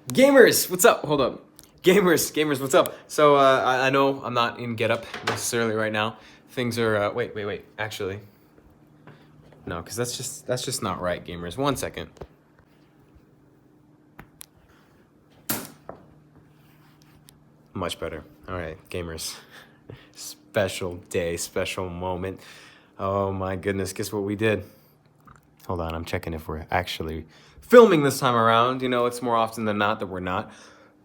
Gamers, what's up? Hold up. Gamers, what's up? So, I know I'm not in Get Up necessarily right now. Things are, wait. Actually, no, because that's just not right, gamers. 1 second. Much better. All right, gamers. Special day, special moment. Oh my goodness, guess what we did? Hold on, I'm checking if we're actually filming this time around. You know, it's more often than not that we're not.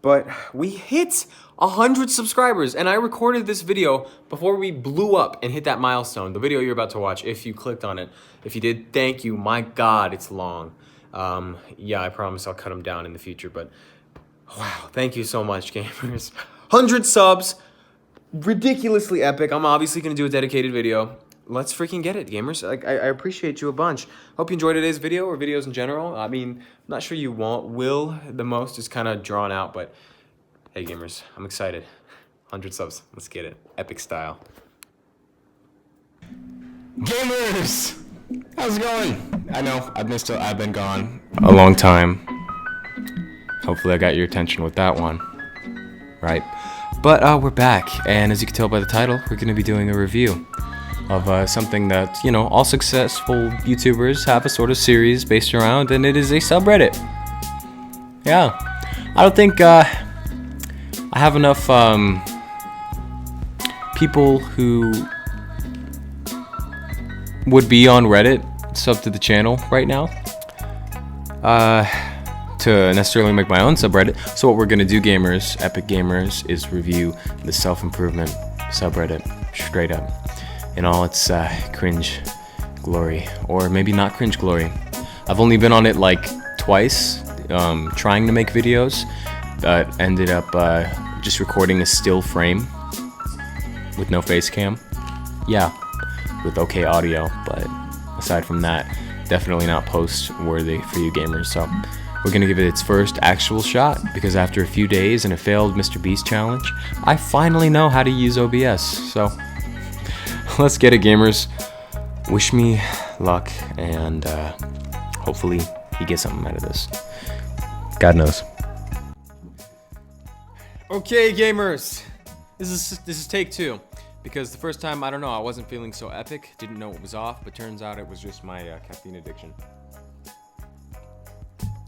But we hit 100 subscribers, and I recorded this video before we blew up and hit that milestone. The video you're about to watch, if you clicked on it. If you did, thank you. My God, it's long. Yeah, I promise I'll cut them down in the future, but wow, thank you so much, gamers. 100 subs, ridiculously epic. I'm obviously gonna do a dedicated video. Let's freaking get it, gamers. I appreciate you a bunch. Hope you enjoyed today's video or videos in general. I mean, I'm not sure you will the most. It's kind of drawn out, but hey, gamers, I'm excited. 100 subs. Let's get it. Epic style. Gamers! How's it going? I know, I've been gone A long time. Hopefully I got your attention with that one. Right. But we're back, and as you can tell by the title, we're going to be doing a review of something that, you know, all successful YouTubers have a sort of series based around, and it is a subreddit. Yeah. I don't think I have enough people who would be on Reddit sub to the channel right now to necessarily make my own subreddit. So what we're going to do, gamers, epic gamers, is review the self-improvement subreddit straight up in all its cringe glory, or maybe not cringe glory. I've only been on it like twice, trying to make videos, but ended up just recording a still frame with no face cam. Yeah, with okay audio, but aside from that, definitely not post worthy for you gamers. So we're gonna give it its first actual shot, because after a few days and a failed Mr. Beast challenge, I finally know how to use OBS. So let's get it, gamers. Wish me luck, and hopefully you get something out of this. God knows. Okay, gamers, this is take two, because the first time, I don't know, I wasn't feeling so epic, didn't know what was off, but turns out it was just my caffeine addiction.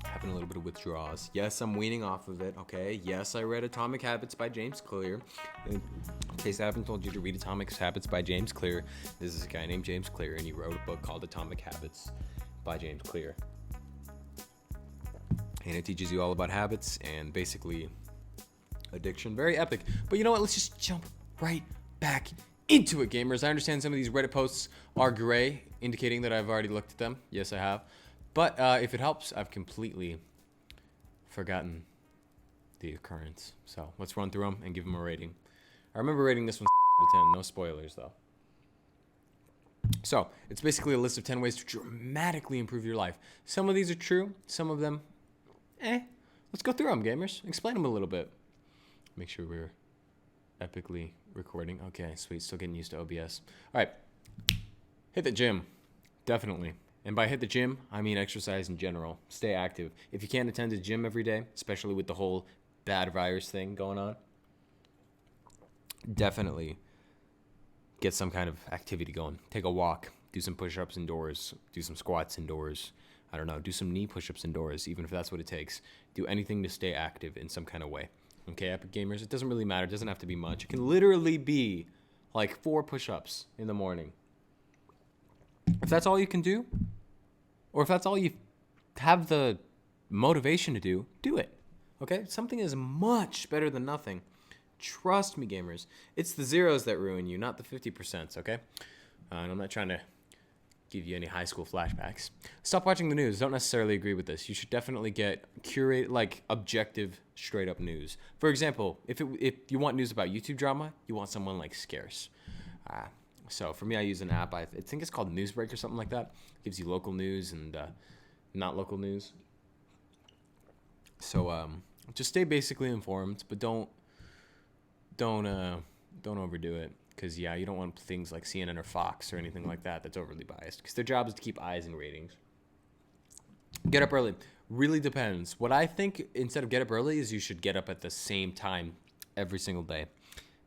Having a little bit of withdrawals. Yes, I'm weaning off of it, okay? Yes, I read Atomic Habits by James Clear. In case I haven't told you to read Atomic Habits by James Clear, this is a guy named James Clear, and he wrote a book called Atomic Habits by James Clear. And it teaches you all about habits and basically addiction. Very epic. But you know what? Let's just jump right back into it, gamers. I understand some of these Reddit posts are gray, indicating that I've already looked at them. Yes, I have. But if it helps, I've completely forgotten the occurrence. So let's run through them and give them a rating. I remember rating this one 10. No spoilers, though. So it's basically a list of 10 ways to dramatically improve your life. Some of these are true. Some of them, Let's go through them, gamers. Explain them a little bit. Make sure we're epically recording. Okay, sweet. Still getting used to OBS. All right. Hit the gym. Definitely. And by hit the gym, I mean exercise in general. Stay active. If you can't attend a gym every day, especially with the whole bad virus thing going on, definitely get some kind of activity going. Take a walk. Do some push-ups indoors. Do some squats indoors. I don't know. Do some knee push-ups indoors, even if that's what it takes. Do anything to stay active in some kind of way. Okay, epic gamers, it doesn't really matter. It doesn't have to be much. It can literally be like 4 push-ups in the morning. If that's all you can do, or if that's all you have the motivation to do, do it. Okay? Something is much better than nothing. Trust me, gamers. It's the zeros that ruin you, not the 50%, okay? And I'm not trying to give you any high school flashbacks. Stop watching the news. Don't necessarily agree with this. You should definitely get objective, straight up news. For example, if you want news about YouTube drama, you want someone like Scarce. So for me, I use an app. I think it's called Newsbreak or something like that. It gives you local news and not local news. So just stay basically informed, but don't overdo it. Because, yeah, you don't want things like CNN or Fox or anything like that that's overly biased. Because their job is to keep eyes and ratings. Get up early. Really depends. What I think instead of get up early is you should get up at the same time every single day.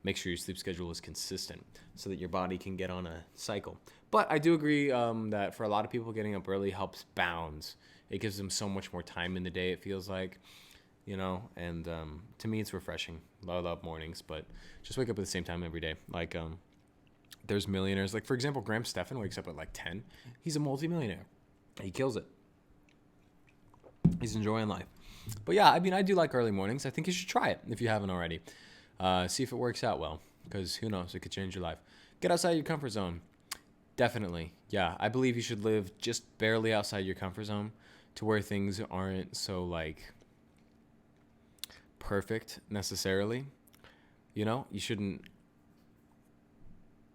Make sure your sleep schedule is consistent so that your body can get on a cycle. But I do agree that for a lot of people, getting up early helps bounds. It gives them so much more time in the day, it feels like, and to me, it's refreshing. I love mornings, but just wake up at the same time every day. Like, there's millionaires. Like, for example, Graham Stephan wakes up at like 10. He's a multimillionaire. He kills it. He's enjoying life. But yeah, I mean, I do like early mornings. I think you should try it if you haven't already. See if it works out well, because who knows, it could change your life. Get outside your comfort zone. Definitely. Yeah, I believe you should live just barely outside your comfort zone to where things aren't so like perfect necessarily. You shouldn't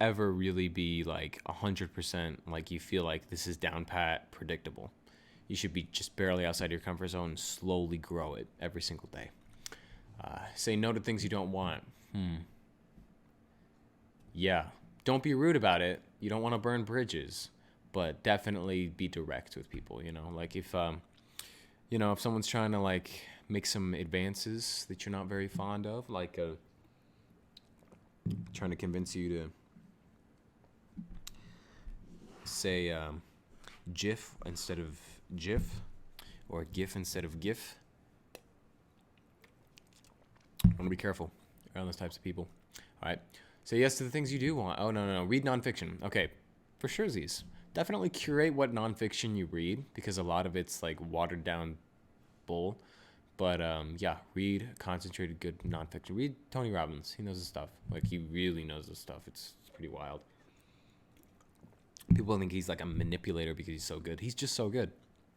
ever really be like 100% like you feel like this is down pat predictable. You should be just barely outside your comfort zone and slowly grow it every single day. Say no to things you don't want. Yeah. Don't be rude about it. You don't want to burn bridges, but definitely be direct with people. Like if someone's trying to like make some advances that you're not very fond of, like trying to convince you to say GIF instead of GIF or GIF instead of GIF. I want to be careful around those types of people. All right. Say yes to the things you do want. Oh, no. Read nonfiction. Okay. For sure, Z's. Definitely curate what nonfiction you read, because a lot of it's like watered down bull. But yeah, read concentrated, good nonfiction. Read Tony Robbins. He knows his stuff. Like, he really knows his stuff. It's pretty wild. People think he's like a manipulator because he's so good. He's just so good.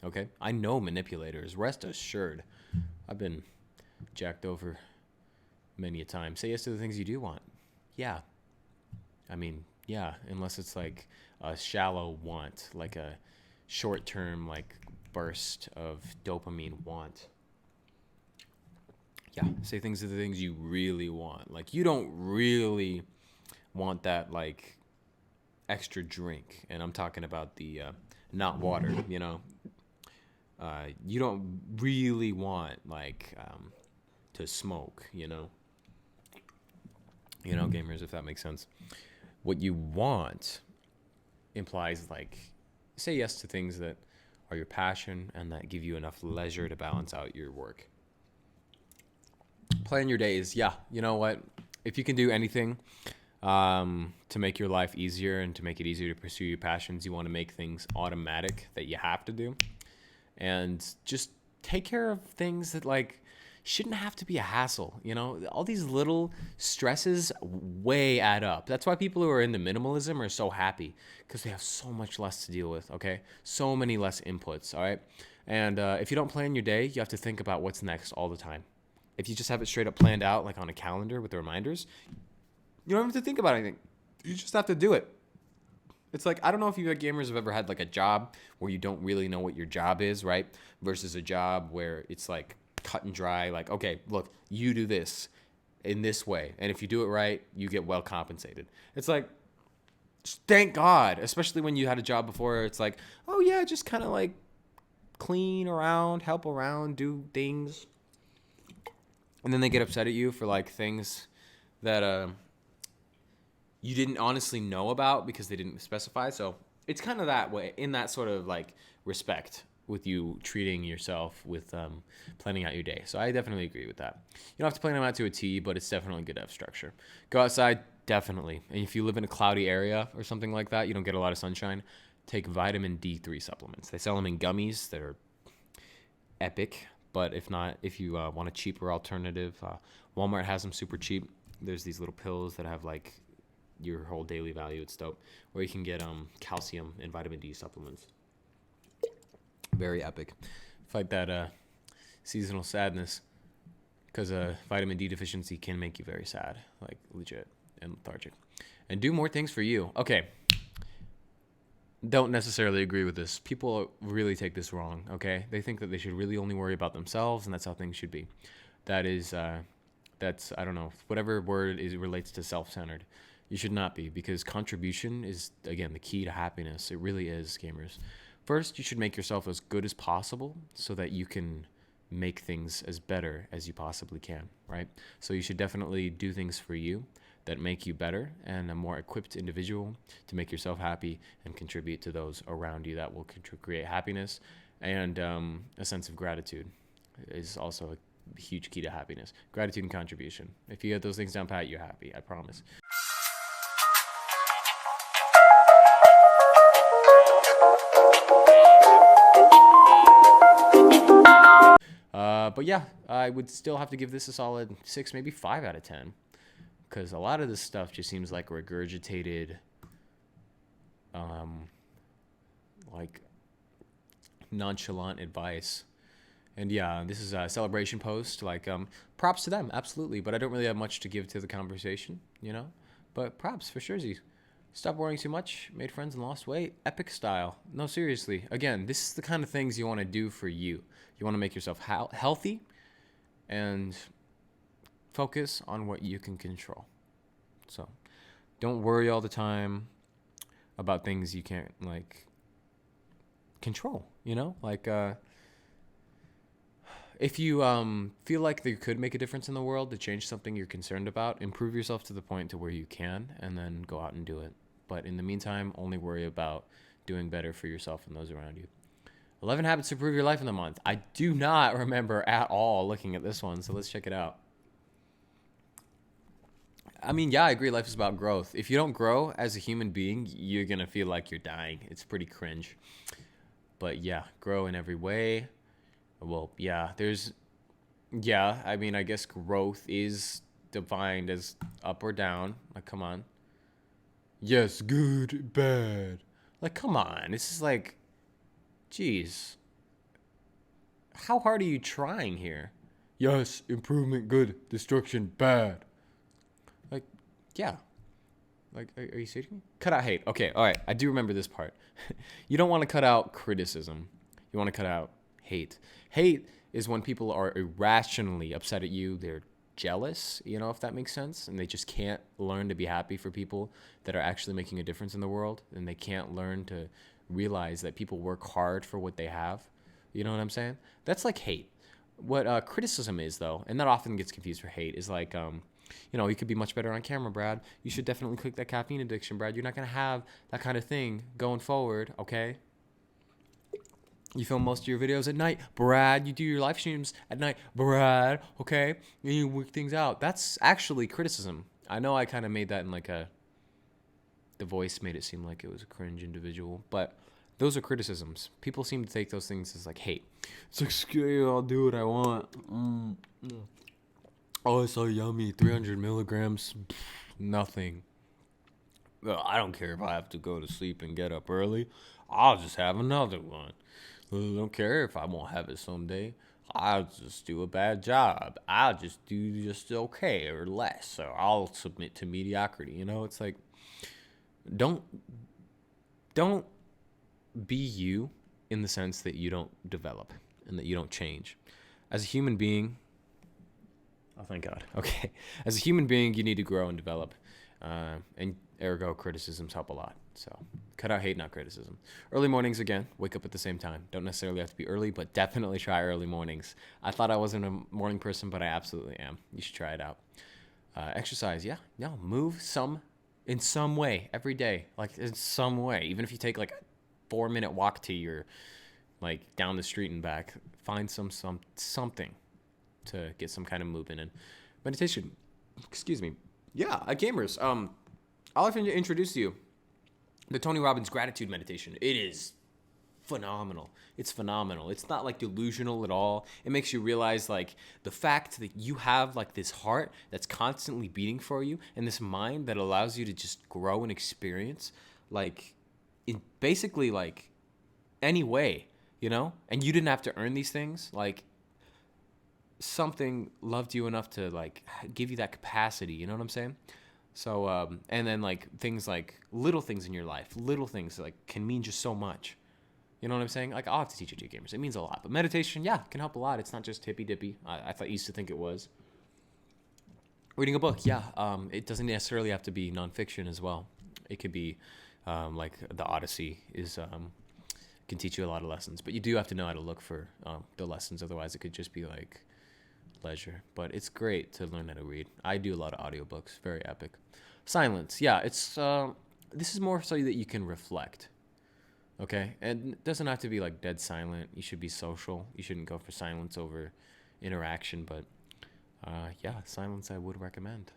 Okay? I know manipulators. Rest assured. I've been jacked over many a time. Say yes to the things you do want. Yeah. I mean, yeah, unless it's like a shallow want, like a short-term like burst of dopamine want. Yeah, say things to the things you really want. Like, you don't really want that like extra drink, and I'm talking about the not water, you don't really want like to smoke, gamers, if that makes sense. What you want implies like, say yes to things that are your passion and that give you enough leisure to balance out your work. Plan your days. Yeah, you know what? If you can do anything to make your life easier and to make it easier to pursue your passions, you want to make things automatic that you have to do. And just take care of things that like shouldn't have to be a hassle. All these little stresses way add up. That's why people who are into minimalism are so happy, because they have so much less to deal with. Okay, so many less inputs. All right, and if you don't plan your day, you have to think about what's next all the time. If you just have it straight up planned out, like on a calendar with the reminders, you don't have to think about anything. You just have to do it. It's like, I don't know if you gamers have ever had like a job where you don't really know what your job is, right? Versus a job where it's like cut and dry, like, okay, look, you do this in this way, and if you do it right, you get well compensated. It's like, thank God, especially when you had a job before, it's like, oh yeah, just kind of like clean around, help around, do things, and then they get upset at you for like things that you didn't honestly know about because they didn't specify. So it's kind of that way, in that sort of like respect, with you treating yourself with planning out your day. So I definitely agree with that. You don't have to plan them out to a T, but it's definitely good to have structure. Go outside, definitely. And if you live in a cloudy area or something like that, you don't get a lot of sunshine, take vitamin D3 supplements. They sell them in gummies that are epic. But if not, if you want a cheaper alternative, Walmart has them super cheap. There's these little pills that have like your whole daily value. It's dope. Or you can get calcium and vitamin D supplements. Very epic. Fight that seasonal sadness, because vitamin D deficiency can make you very sad, like legit, and lethargic. And do more things for you. Okay. Don't necessarily agree with this. People really take this wrong, okay? They think that they should really only worry about themselves, and that's how things should be. That is, that's, I don't know, whatever word is relates to self-centered. You should not be, because contribution is, again, the key to happiness. It really is, gamers. First, you should make yourself as good as possible so that you can make things as better as you possibly can, right? So you should definitely do things for you that make you better and a more equipped individual to make yourself happy and contribute to those around you. That will create happiness, and a sense of gratitude is also a huge key to happiness. Gratitude and contribution. If you get those things down pat, you're happy, I promise. But yeah, I would still have to give this a solid 6, maybe 5 out of 10. Because a lot of this stuff just seems like regurgitated, like nonchalant advice. And yeah, this is a celebration post. Like, props to them, absolutely. But I don't really have much to give to the conversation, you know? But props for sure. Stop worrying too much, made friends and lost weight, epic style. No, seriously. Again, this is the kind of things you want to do for you. You want to make yourself healthy and focus on what you can control. So don't worry all the time about things you can't, like, control, you know? Like, if you feel like you could make a difference in the world to change something you're concerned about, improve yourself to the point to where you can, and then go out and do it. But in the meantime, only worry about doing better for yourself and those around you. 11 habits to improve your life in a month. I do not remember at all looking at this one, so let's check it out. I mean, yeah, I agree. Life is about growth. If you don't grow as a human being, you're going to feel like you're dying. It's pretty cringe. But yeah, grow in every way. Well, yeah, I mean, I guess growth is defined as up or down. Like, come on. Yes, good, bad. Like, come on. This is like, geez. How hard are you trying here? Yes, improvement, good. Destruction, bad. Like, yeah. Like, are you serious? Cut out hate. Okay, all right. I do remember this part. You don't want to cut out criticism. You want to cut out hate. Hate is when people are irrationally upset at you. They're jealous, you know, if that makes sense. And they just can't learn to be happy for people that are actually making a difference in the world. And they can't learn to realize that people work hard for what they have. You know what I'm saying? That's like hate. What criticism is, though, and that often gets confused for hate, is like, you know, you could be much better on camera, Brad. You should definitely click that caffeine addiction, Brad. You're not going to have that kind of thing going forward, okay? You film most of your videos at night, Brad. You do your live streams at night, Brad, okay? And you work things out. That's actually criticism. I know I kind of made that in like the voice made it seem like it was a cringe individual, but those are criticisms. People seem to take those things as like hate. It's like, screw, I'll do what I want. Oh, it's so yummy. 300 milligrams. Nothing. Well, I don't care if I have to go to sleep and get up early. I'll just have another one. I don't care if I won't have it someday. I'll just do a bad job. I'll just do just okay or less. Or I'll submit to mediocrity. You know, it's like, don't be you in the sense that you don't develop and that you don't change. As a human being, oh, thank God. Okay. As a human being, you need to grow and develop. And ergo, criticisms help a lot. So cut out hate, not criticism. Early mornings, again, wake up at the same time. Don't necessarily have to be early, but definitely try early mornings. I thought I wasn't a morning person, but I absolutely am. You should try it out. Exercise, yeah. No, move in some way every day. Like, in some way. Even if you take like a 4-minute walk to your, like, down the street and back, find something to get some kind of movement in. Meditation, excuse me. Yeah, gamers. I'll have to introduce you the Tony Robbins gratitude meditation. It is phenomenal. It's phenomenal. It's not like delusional at all. It makes you realize like the fact that you have like this heart that's constantly beating for you and this mind that allows you to just grow and experience like in basically like any way, you know? And you didn't have to earn these things. Like something loved you enough to like give you that capacity, you know what I'm saying? So, and then like things like little things in your life, little things like can mean just so much. You know what I'm saying? Like, I'll have to teach it to you gamers. It means a lot. But meditation, yeah, can help a lot. It's not just hippy-dippy. I used to think it was. Reading a book, yeah. It doesn't necessarily have to be nonfiction as well. It could be like The Odyssey can teach you a lot of lessons. But you do have to know how to look for the lessons. Otherwise, it could just be like leisure. But it's great to learn how to read. I do a lot of audiobooks. Very epic. Silence. Yeah, it's this is more so that you can reflect. Okay? And it doesn't have to be like dead silent. You should be social. You shouldn't go for silence over interaction. But yeah, silence I would recommend.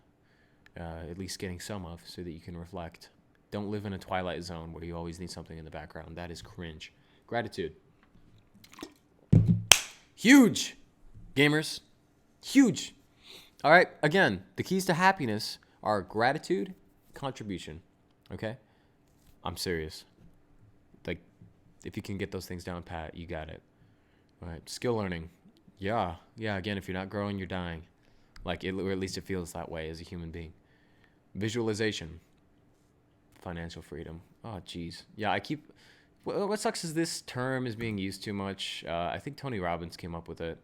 At least getting some of so that you can reflect. Don't live in a twilight zone where you always need something in the background. That is cringe. Gratitude. Huge, gamers. Huge. All right. Again, the keys to happiness are gratitude, contribution. Okay? I'm serious. Like, if you can get those things down pat, you got it. All right. Skill learning. Yeah. Again, if you're not growing, you're dying. Like, or at least it feels that way as a human being. Visualization. Financial freedom. Oh, geez. Yeah, what sucks is this term is being used too much. I think Tony Robbins came up with it.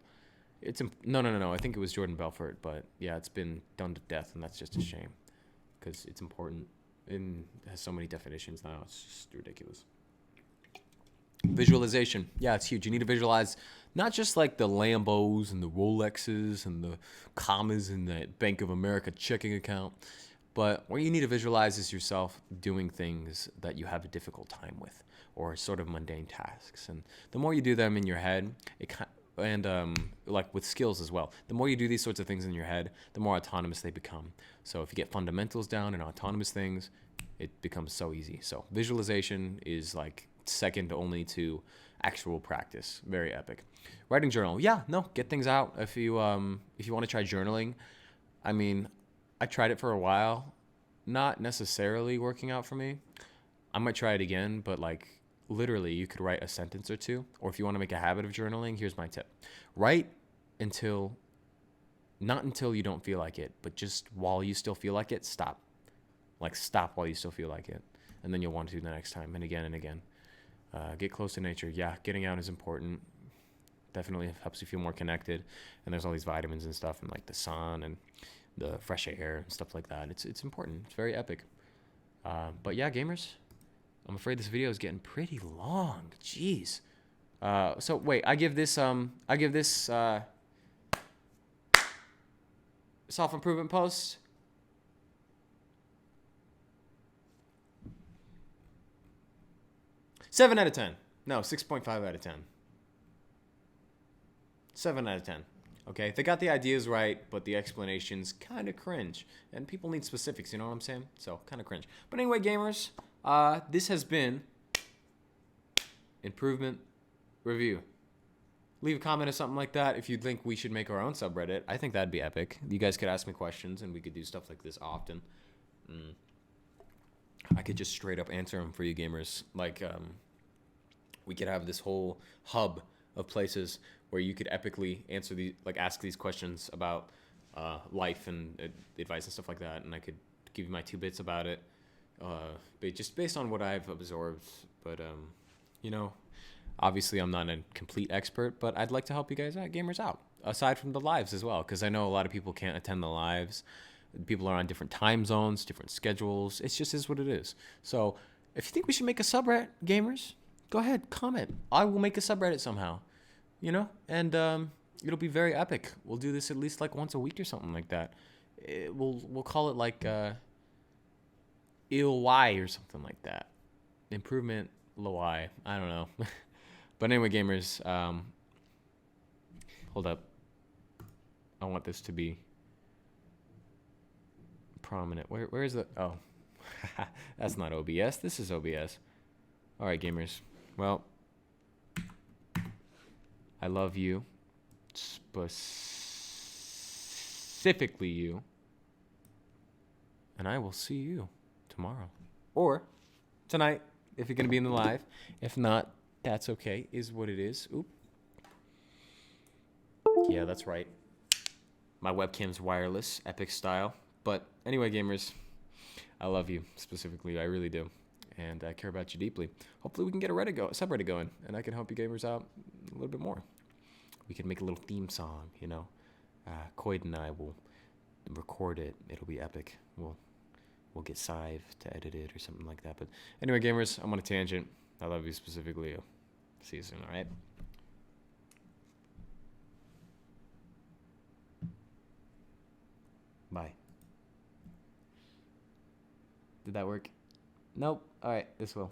No. I think it was Jordan Belfort, but yeah, it's been done to death, and that's just a shame because it's important and has so many definitions now. It's just ridiculous. Visualization. Yeah, it's huge. You need to visualize not just like the Lambos and the Rolexes and the commas in the Bank of America checking account, but what you need to visualize is yourself doing things that you have a difficult time with, or sort of mundane tasks. And the more you do them in your head, like with skills as well, the more you do these sorts of things in your head, the more autonomous they become. So if you get fundamentals down and autonomous things, it becomes so easy. So visualization is like second only to actual practice. Very epic. Writing journal. Yeah, no, get things out. If you want to try journaling, I mean, I tried it for a while, not necessarily working out for me. I might try it again, but like literally you could write a sentence or two. Or if you want to make a habit of journaling, here's my tip. Write not until you don't feel like it, but just while you still feel like it, stop. Like stop while you still feel like it. And then you'll want to the next time and again and again. Get close to nature. Yeah, getting out is important. Definitely helps you feel more connected. And there's all these vitamins and stuff and like the sun and the fresh air and stuff like that. It's important. It's very epic. But yeah, gamers, I'm afraid this video is getting pretty long. Jeez. So wait, I give this self-improvement post 7 out of 10. No, 6.5 out of 10. 7 out of 10. Okay, they got the ideas right, but the explanations kind of cringe. And people need specifics, you know what I'm saying? So, kind of cringe. But anyway, gamers, this has been Improvement Review. Leave a comment or something like that if you'd think we should make our own subreddit. I think that'd be epic. You guys could ask me questions, and we could do stuff like this often. I could just straight up answer them for you gamers. Like, we could have this whole hub of places where you could epically ask these questions about life and advice and stuff like that, and I could give you my 2 bits about it, just based on what I've absorbed. But obviously I'm not a complete expert, but I'd like to help you guys out, gamers out, aside from the lives as well, because I know a lot of people can't attend the lives. People are on different time zones, different schedules. It just is what it is. So if you think we should make a subreddit, gamers, go ahead, comment. I will make a subreddit somehow, and it'll be very epic. We'll do this at least like once a week or something like that. We'll call it like ILY or something like that. Improvement LY. I don't know. But anyway, gamers, hold up. I want this to be prominent. Where is the... Oh, that's not OBS. This is OBS. All right, gamers. Well, I love you. Specifically you. And I will see you tomorrow. Or tonight, if you're going to be in the live. If not, that's okay. Is what it is. Oop. Yeah, that's right. My webcam's wireless, epic style. But anyway, gamers, I love you specifically. I really do. And I care about you deeply. Hopefully we can get a subreddit going, and I can help you gamers out a little bit more. We can make a little theme song, Coyd and I will record it. It'll be epic. We'll get Sive to edit it or something like that. But anyway, gamers, I'm on a tangent. I love you specifically. See you soon, all right? Bye. Did that work? Nope. All right, this will.